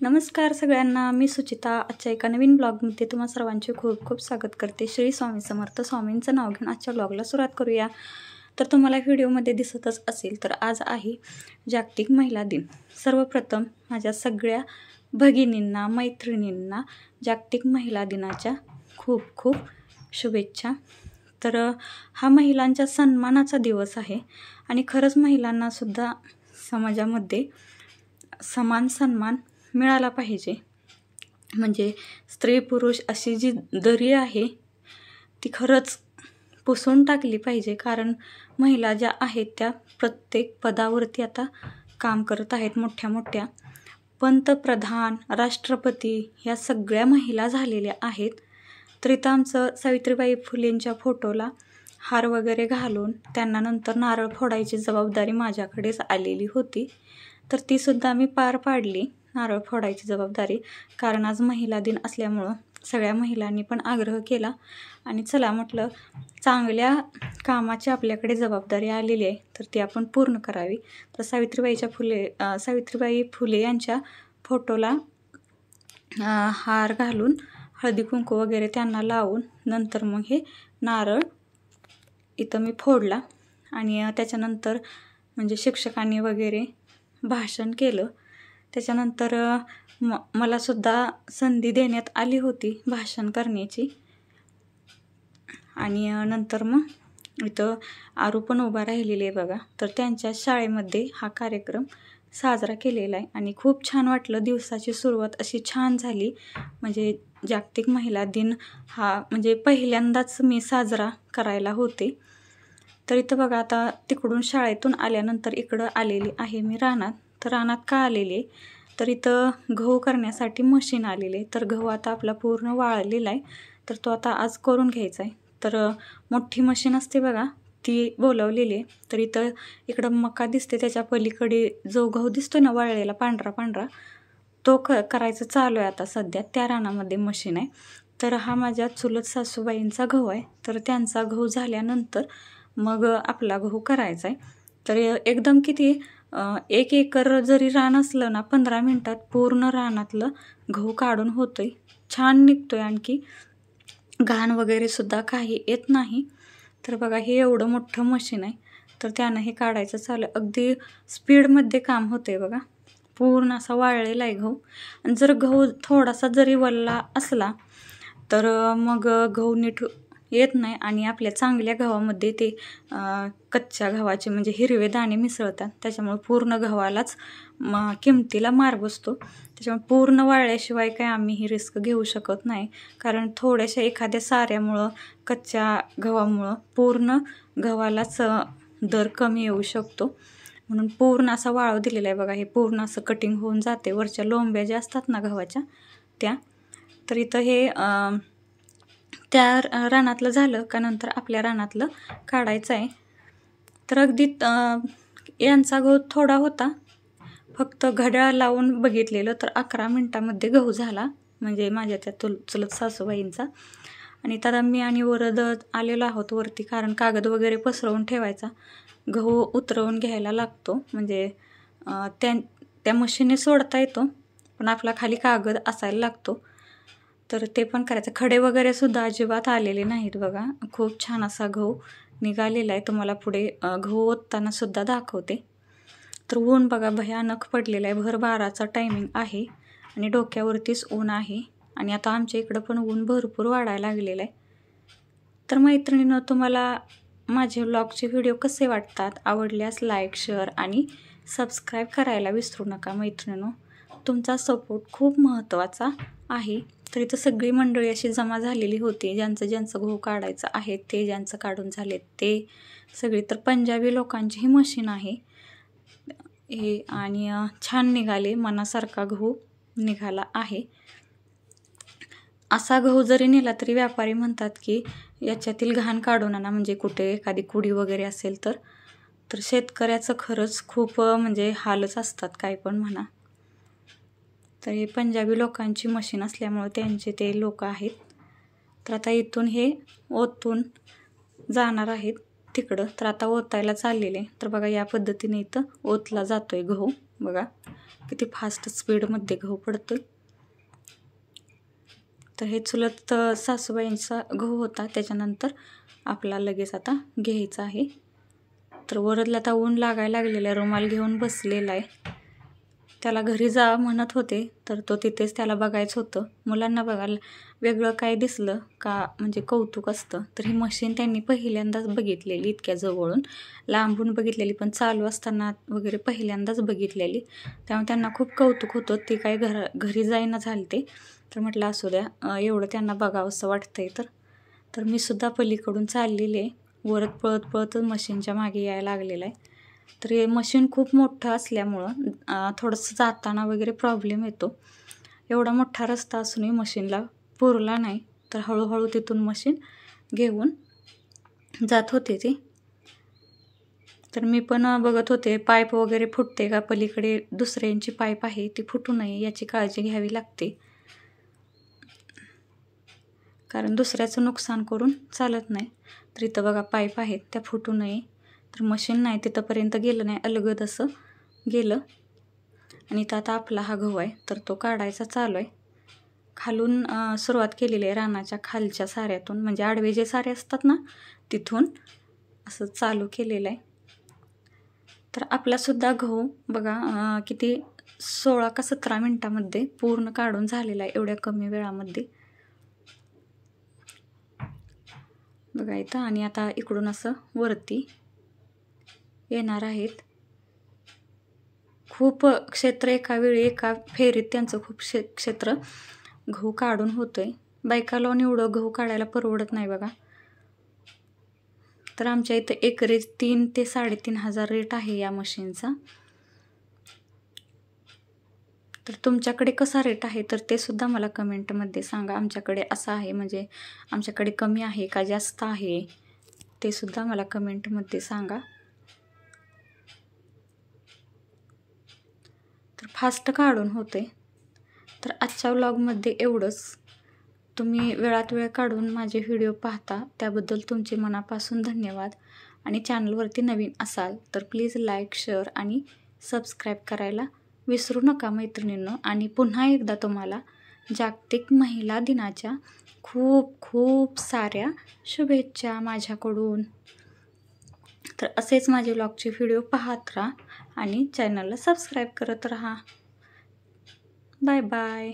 नमस्कार सगळ्यांना, मी सुचिता. आजच्या एका नवीन ब्लॉगमध्ये तुम्हा सर्वांचे खूप खूप स्वागत करते. श्री स्वामी समर्थ. स्वामींचं नाव घेऊन आजच्या ब्लॉगला सुरुवात करूया. तर तुम्हाला व्हिडिओमध्ये दिसतच असेल तर आज आहे जागतिक महिला दिन. सर्वप्रथम माझ्या सगळ्या भगिनींना, मैत्रिणींना जागतिक महिला दिनाच्या खूप खूप शुभेच्छा. तर हा महिलांच्या सन्मानाचा दिवस आहे आणि खरंच महिलांनासुद्धा समाजामध्ये समान सन्मान मिळाला पाहिजे. म्हणजे स्त्री पुरुष अशी जी दरी आहे ती खरंच पुसून टाकली पाहिजे. कारण महिला ज्या आहेत त्या प्रत्येक पदावरती आता काम करत आहेत. मोठ्या मोठ्या पंतप्रधान, राष्ट्रपती ह्या सगळ्या महिला झालेल्या आहेत. तर इथं आमचं सावित्रीबाई फुलेंच्या फोटोला हार वगैरे घालून त्यांना नंतर नारळ फोडायची जबाबदारी माझ्याकडेच आलेली होती. तर तीसुद्धा मी पार पाडली, नारळ फोडायची जबाबदारी. कारण आज महिला दिन असल्यामुळं सगळ्या महिलांनी पण आग्रह केला आणि चला म्हटलं चांगल्या कामाची आपल्याकडे जबाबदारी आलेली आहे तर ती आपण पूर्ण करावी. तर सावित्रीबाई फुले यांच्या फोटोला हार घालून हळदी कुंकू वगैरे त्यांना लावून नंतर मग हे नारळ इथं मी फोडला. आणि त्याच्यानंतर म्हणजे शिक्षकांनी वगैरे भाषण केलं. त्याच्यानंतर मलासुद्धा संधी देण्यात आली होती भाषण करण्याची. आणि नंतर मग इथं आरू पण उभा राहिलेली आहे बघा. तर त्यांच्या शाळेमध्ये हा कार्यक्रम साजरा केलेला आहे आणि खूप छान वाटलं. दिवसाची सुरुवात अशी छान झाली. म्हणजे जागतिक महिला दिन हा म्हणजे पहिल्यांदाच मी साजरा करायला होते. तर इथं बघा आता तिकडून शाळेतून आल्यानंतर इकडं आलेली आहे मी रानात. तर रानात का आलेली आहे तर इथं गहू करण्यासाठी मशीन आलेली आहे. तर गहू आता आपला पूर्ण वाळलेला आहे तर तो आता आज करून घ्यायचा आहे. तर मोठी मशीन असते बघा ती बोलावलेली आहे. तर इथं इकडं मका दिसते त्याच्या पलीकडे जो गहू दिसतो ना वाळलेला पांढरा पांढरा तो करायचं चालू आहे आता सध्या. त्या रानामध्ये मशीन आहे. तर हा माझ्या चुलत सासूबाईंचा गहू आहे. तर त्यांचा गहू झाल्यानंतर मग आपला गहू करायचा आहे. तर एकदम किती 1 एकर जरी रान असलं ना 15 मिनटात पूर्ण रानातलं गहू काढून होतोय. छान निघतोय. आणखी घाण वगैरे सुद्धा काही येत नाही. तर बघा हे एवढं मोठं मशीन आहे तर त्यानं हे काढायचं चालू आहे. अगदी स्पीडमध्ये काम होतंय बघा. पूर्ण असा वाळलेला आहे गहू. आणि जर गहू थोडासा जरी वल्ला असला तर मग गहू नीट येत नाही. आणि आपल्या चांगल्या गव्हामध्ये ते कच्च्या गव्हाचे म्हणजे हिरवे दाणे मिसळतात. त्याच्यामुळे पूर्ण गव्हालाच किमतीला मार बसतो. त्याच्यामुळे पूर्ण वाळल्याशिवाय काय आम्ही ही रिस्क घेऊ शकत नाही. कारण थोड्याशा एखाद्या साऱ्यामुळं कच्च्या गव्हामुळं पूर्ण गव्हालाच दर कमी येऊ शकतो. म्हणून पूर्ण असा वाळू दिलेला आहे बघा. हे पूर्ण असं कटिंग होऊन जाते. वरच्या लोंब्या ज्या असतात ना गव्हाच्या त्या. तर इथं हे त्या रानातलं झालं का नंतर आपल्या रानातलं काढायचं आहे. तर अगदी यांचा गहू थोडा होता. फक्त घड्याळ लावून बघितलेलं तर 11 मिनटामध्ये गहू झाला. म्हणजे माझ्या त्या चुलत सासूबाईंचा. आणि आता मी आणि वरद आलेलो आहोत वरती. कारण कागद वगैरे पसरवून ठेवायचा. गहू उतरवून घ्यायला लागतो. म्हणजे त्या मशीनने सोडता येतो पण आपला खाली कागद असायला लागतो. तर ते पण करायचं. खडे वगैरे सुद्धा अजिबात आलेले नाहीत बघा. खूप छान असा गहू निघालेला आहे. तुम्हाला पुढे गहू ओतताना सुद्धा दाखवते. तर ऊन बघा भयानक पडलेलं आहे. भर 12चा टायमिंग आहे आणि डोक्यावरतीच ऊन आहे. आणि आता आमच्या इकडं पण ऊन भरपूर वाढायला लागलेलं आहे. तर मैत्रिणींनो तुम्हाला माझे व्लॉगचे व्हिडिओ कसे वाटतात? आवडल्यास लाईक, शेअर आणि सबस्क्राईब करायला विसरू नका मैत्रिणींनो. तुमचा सपोर्ट खूप महत्त्वाचा आहे. तर इथं सगळी मंडळी अशी जमा झालेली होती. ज्यांचं गहू काढायचं आहे ते, ज्यांचं काढून झाले ते सगळी. तर पंजाबी लोकांची ही मशीन आहे हे. आणि छान निघाले. मनासारखा गहू निघाला आहे. असा गहू जरी नेला तरी व्यापारी म्हणतात की याच्यातील घाण काढून आणा. म्हणजे कुठे एखादी कुडी वगैरे असेल तर शेतकऱ्याचं खरंच खूप म्हणजे हालच असतात काय पण म्हणा. तर हे पंजाबी लोकांची मशीन असल्यामुळे त्यांचे ते लोक आहेत. तर आता इथून हे ओतून जाणार आहेत तिकडं. तर आता ओतायला चाललेले. तर बघा या पद्धतीने इथं ओतला जातोय गहू. बघा किती फास्ट स्पीडमध्ये गहू पडतो. तर हे चुलत सासूबाईंचा गहू होता. त्याच्यानंतर आपला लगेच आता घ्यायचा आहे. तर वरदला आता ऊन लागायला लागलेलं आहे. रुमाल घेऊन बसलेला आहे. त्याला घरी जा म्हणत होते तर तो तिथेच त्याला बघायचं होतं. मुलांना बघायला वेगळं काय दिसलं का म्हणजे कौतुक असतं. तर ही मशीन त्यांनी पहिल्यांदाच बघितलेली, इतक्या जवळून लांबून बघितलेली, पण चालू असताना वगैरे पहिल्यांदाच बघितलेली. त्यामुळे त्यांना खूप कौतुक होतं. ते काय घरी जाईना झालते. तर म्हटलं असू द्या, एवढं त्यांना बघावंसं वाटतंय. तर मी सुद्धा पलीकडून चाललेले आहे. वरद पळत पळतच मशीनच्या मागे यायला लागलेलं आहे. तर हे मशीन खूप मोठं असल्यामुळं थोडंसं जाताना वगैरे प्रॉब्लेम येतो. एवढा मोठा रस्ता असूनही मशीनला पुरला नाही. तर हळूहळू तिथून मशीन घेऊन जात होते ती. तर मी पण बघत होते पाईप वगैरे फुटते का, पलीकडे दुसऱ्यांची पाईप आहे ती फुटू नये याची काळजी घ्यावी लागते. कारण दुसऱ्याचं नुकसान करून चालत नाही. तर इथं बघा पाईप आहेत त्या फुटू नये. तर मशीन नाही तिथंपर्यंत गेलं नाही, अलगद असं गेलं. आणि इथं आता आपला हा गहू आहे तर तो काढायचा चालू आहे. खालून सुरुवात केलेली आहे, रानाच्या खालच्या साऱ्यातून, म्हणजे आडवे जे सारे असतात ना तिथून असं चालू केलेलं आहे. तर आपलासुद्धा गहू बघा किती 16 का 17 मिनटामध्ये पूर्ण काढून झालेला आहे, एवढ्या कमी वेळामध्ये बघा इथं. आणि आता इकडून असं वरती येणार आहेत. खूप क्षेत्र एका वेळी एका फेरीत त्यांचं खूप क्षेत्र गहू काढून होतंय. बायका लावून एवढं गहू काढायला परवडत नाही बघा. तर आमच्या इथं एकरी 3 ते 3,500 रेट आहे या मशीनचा. तर तुमच्याकडे कसा रेट आहे तर ते सुद्धा मला कमेंटमध्ये सांगा. आमच्याकडे असं आहे, म्हणजे आमच्याकडे कमी आहे का जास्त आहे ते सुद्धा मला कमेंटमध्ये सांगा. तर फास्ट काढून होते. तर आजच्या व्लॉगमध्ये एवढंच. तुम्ही वेळात वेळ काढून माझे व्हिडिओ पाहता त्याबद्दल तुमचे मनापासून धन्यवाद. आणि चॅनलवरती नवीन असाल तर प्लीज लाईक, शेअर आणि सबस्क्राईब करायला विसरू नका मैत्रिणींनो. आणि पुन्हा एकदा तुम्हाला जागतिक महिला दिनाच्या खूप खूप साऱ्या शुभेच्छा माझ्याकडून. तर असेच माझे व्लॉगचे व्हिडिओ पाहत राहा आणि चॅनलला सबस्क्राईब करत राहा. Bye bye.